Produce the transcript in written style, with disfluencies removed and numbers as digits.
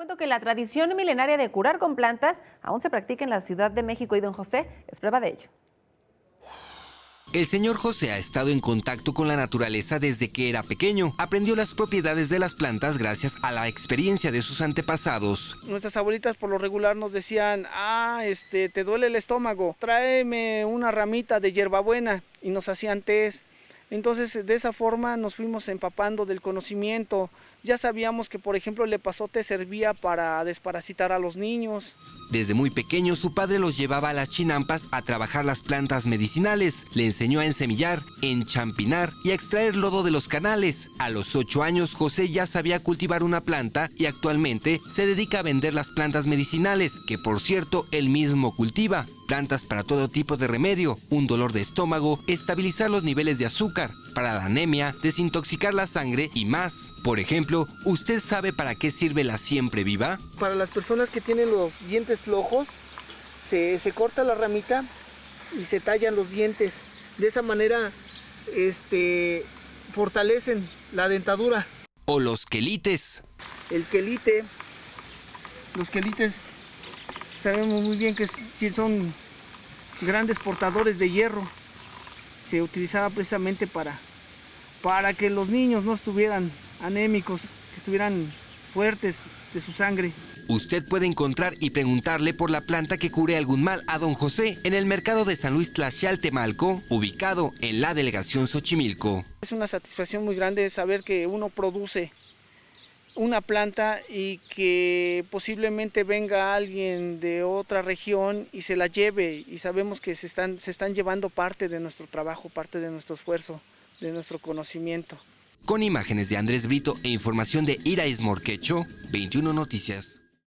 Cuento que la tradición milenaria de curar con plantas aún se practica en la Ciudad de México y don José es prueba de ello. El señor José ha estado en contacto con la naturaleza desde que era pequeño. Aprendió las propiedades de las plantas gracias a la experiencia de sus antepasados. Nuestras abuelitas por lo regular nos decían, te duele el estómago, tráeme una ramita de hierbabuena, y nos hacían tés. Entonces de esa forma nos fuimos empapando del conocimiento. Ya sabíamos que, por ejemplo, el epazote servía para desparasitar a los niños. Desde muy pequeño su padre los llevaba a las chinampas a trabajar las plantas medicinales. Le enseñó a ensemillar, enchampinar y a extraer lodo de los canales. A los 8 años José ya sabía cultivar una planta y actualmente se dedica a vender las plantas medicinales, que por cierto él mismo cultiva. Plantas para todo tipo de remedio, un dolor de estómago, estabilizar los niveles de azúcar, para la anemia, desintoxicar la sangre y más. Por ejemplo, ¿usted sabe para qué sirve la siempre viva? Para las personas que tienen los dientes flojos, se corta la ramita y se tallan los dientes. De esa manera fortalecen la dentadura. O los quelites. El quelite, los quelites sabemos muy bien que son grandes portadores de hierro. Se utilizaba precisamente para que los niños no estuvieran anémicos, que estuvieran fuertes de su sangre. Usted puede encontrar y preguntarle por la planta que cure algún mal a don José en el mercado de San Luis Tlaxialtemalco, ubicado en la delegación Xochimilco. Es una satisfacción muy grande saber que uno produce una planta y que posiblemente venga alguien de otra región y se la lleve, y sabemos que se están llevando parte de nuestro trabajo, parte de nuestro esfuerzo, de nuestro conocimiento. Con imágenes de Andrés Brito e información de Iraíz Morquecho, 21 Noticias.